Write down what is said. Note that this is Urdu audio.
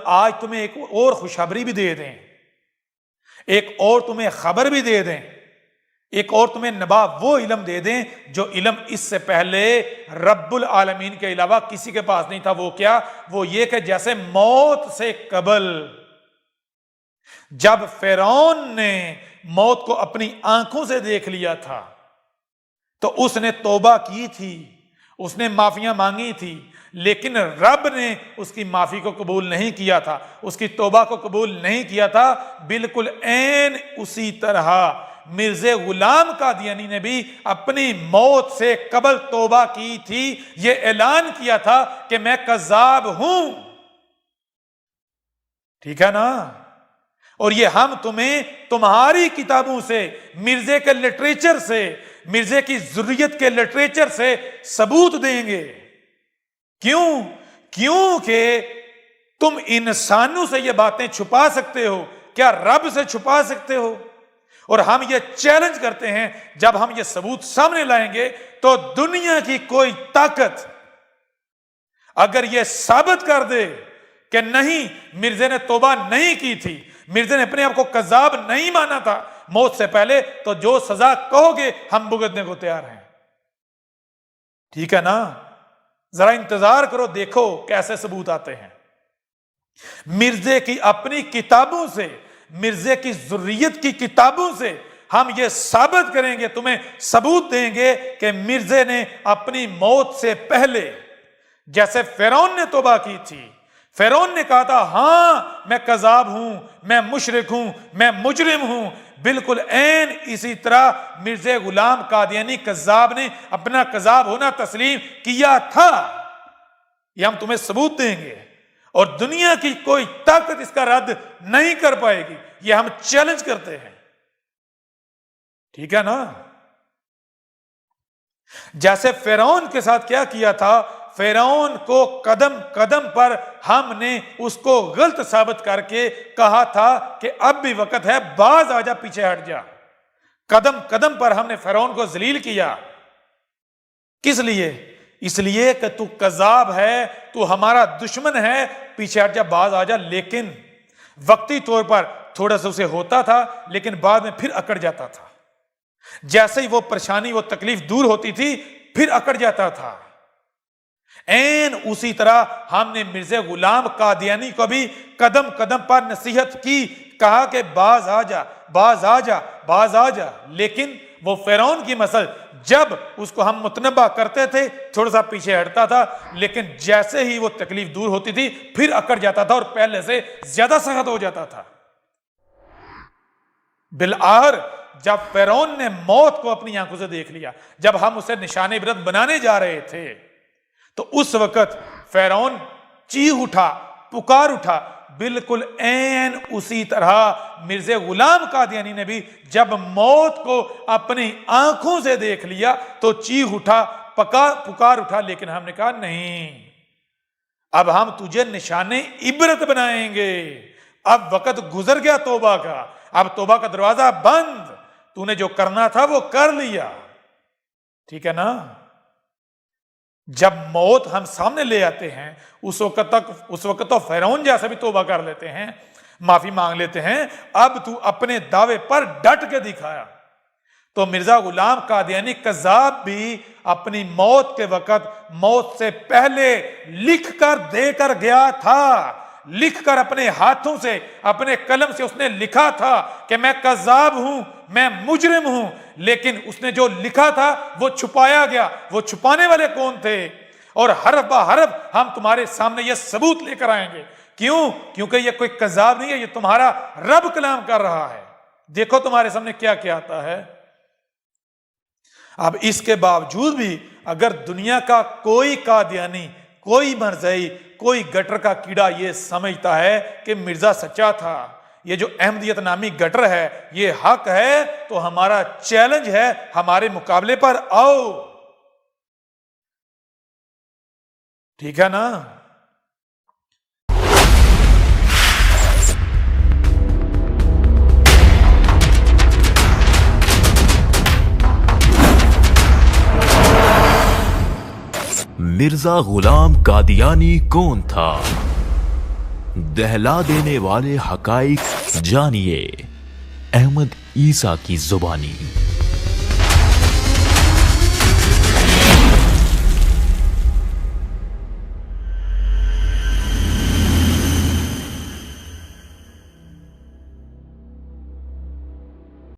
آج تمہیں ایک اور خوشخبری بھی دے دیں، ایک اور تمہیں خبر بھی دے دیں، ایک اور تمہیں نبا وہ علم دے دیں جو علم اس سے پہلے رب العالمین کے علاوہ کسی کے پاس نہیں تھا۔ وہ کیا؟ وہ یہ کہ جیسے موت سے قبل جب فرعون نے موت کو اپنی آنکھوں سے دیکھ لیا تھا تو اس نے توبہ کی تھی، اس نے معافیاں مانگی تھی، لیکن رب نے اس کی معافی کو قبول نہیں کیا تھا، اس کی توبہ کو قبول نہیں کیا تھا۔ بالکل عین اسی طرح مرزا غلام قادیانی نے بھی اپنی موت سے قبل توبہ کی تھی، یہ اعلان کیا تھا کہ میں کذاب ہوں، ٹھیک ہے نا؟ اور یہ ہم تمہیں تمہاری کتابوں سے، مرزا کے لٹریچر سے، مرزا کی ذریت کے لٹریچر سے ثبوت دیں گے۔ کیوں؟ کیونکہ تم انسانوں سے یہ باتیں چھپا سکتے ہو، کیا رب سے چھپا سکتے ہو؟ اور ہم یہ چیلنج کرتے ہیں، جب ہم یہ ثبوت سامنے لائیں گے تو دنیا کی کوئی طاقت اگر یہ ثابت کر دے کہ نہیں، مرزا نے توبہ نہیں کی تھی، مرزا نے اپنے آپ کو کذاب نہیں مانا تھا موت سے پہلے، تو جو سزا کہو گے ہم بھگتنے کو تیار ہیں، ٹھیک ہے نا؟ ذرا انتظار کرو، دیکھو کیسے ثبوت آتے ہیں۔ مرزا کی اپنی کتابوں سے، مرزا کی ذریت کی کتابوں سے ہم یہ ثابت کریں گے، تمہیں ثبوت دیں گے کہ مرزا نے اپنی موت سے پہلے جیسے فرعون نے توبہ کی تھی، فرعون نے کہا تھا ہاں میں کذاب ہوں، میں مشرک ہوں، میں مجرم ہوں، بالکل عین اسی طرح مرزا غلام قادیانی کذاب نے اپنا کذاب ہونا تسلیم کیا تھا۔ یہ ہم تمہیں ثبوت دیں گے اور دنیا کی کوئی طاقت اس کا رد نہیں کر پائے گی، یہ ہم چیلنج کرتے ہیں، ٹھیک ہے نا؟ جیسے فرعون کے ساتھ کیا کیا تھا، فرعون کو قدم قدم پر ہم نے اس کو غلط ثابت کر کے کہا تھا کہ اب بھی وقت ہے، باز آ جا، پیچھے ہٹ جا۔ قدم قدم پر ہم نے فرعون کو ذلیل کیا، کس لیے؟ اس لیے کہ تو کذاب ہے، تو ہمارا دشمن ہے، پیچھے ہٹ جا، باز آ جا۔ لیکن وقتی طور پر تھوڑا سا اسے ہوتا تھا، لیکن بعد میں پھر اکڑ جاتا تھا، جیسے ہی وہ پریشانی، وہ تکلیف دور ہوتی تھی پھر اکڑ جاتا تھا۔ این اسی طرح ہم نے مرزا غلام قادیانی کو بھی قدم قدم پر نصیحت کی، کہا کہ باز آ جا، باز آ جا، باز آ جا، لیکن وہ فرعون کی مثل جب اس کو ہم متنبہ کرتے تھے تھوڑا سا پیچھے ہٹتا تھا، لیکن جیسے ہی وہ تکلیف دور ہوتی تھی پھر اکڑ جاتا تھا اور پہلے سے زیادہ سخت ہو جاتا تھا۔ بالآخر جب فرعون نے موت کو اپنی آنکھوں سے دیکھ لیا، جب ہم اسے نشان عبرت بنانے جا رہے تھے، تو اس وقت فرعون چیخ اٹھا، پکار اٹھا۔ بالکل عین اسی طرح مرزا غلام قادیانی نے بھی جب موت کو اپنی آنکھوں سے دیکھ لیا تو چیخ اٹھا، پکار اٹھا، لیکن ہم نے کہا نہیں، اب ہم تجھے نشان عبرت بنائیں گے، اب وقت گزر گیا توبہ کا، اب توبہ کا دروازہ بند، تو نے جو کرنا تھا وہ کر لیا، ٹھیک ہے نا؟ جب موت ہم سامنے لے آتے ہیں اس وقت تو فرعون جیسا بھی توبہ کر لیتے ہیں، معافی مانگ لیتے ہیں، اب تو اپنے دعوے پر ڈٹ کے دکھایا۔ تو مرزا غلام قادیانی کذاب بھی اپنی موت کے وقت موت سے پہلے لکھ کر دے کر گیا تھا، لکھ کر اپنے ہاتھوں سے، اپنے قلم سے اس نے لکھا تھا کہ میں کذاب ہوں، میں مجرم ہوں، لیکن اس نے جو لکھا تھا وہ چھپایا گیا۔ وہ چھپانے والے کون تھے؟ اور حرف بہ حرف ہم تمہارے سامنے یہ ثبوت لے کر آئیں گے۔ کیوں؟ کیونکہ یہ کوئی کذاب نہیں ہے، یہ تمہارا رب کلام کر رہا ہے۔ دیکھو تمہارے سامنے کیا کیا آتا ہے۔ اب اس کے باوجود بھی اگر دنیا کا کوئی قادیانی، کوئی مرزائی، کوئی گٹر کا کیڑا یہ سمجھتا ہے کہ مرزا سچا تھا، یہ جو احمدیت نامی گٹر ہے یہ حق ہے، تو ہمارا چیلنج ہے، ہمارے مقابلے پر آؤ، ٹھیک ہے نا؟ مرزا غلام قادیانی کون تھا؟ دہلا دینے والے حقائق جانیے احمد عیسیٰ کی زبانی۔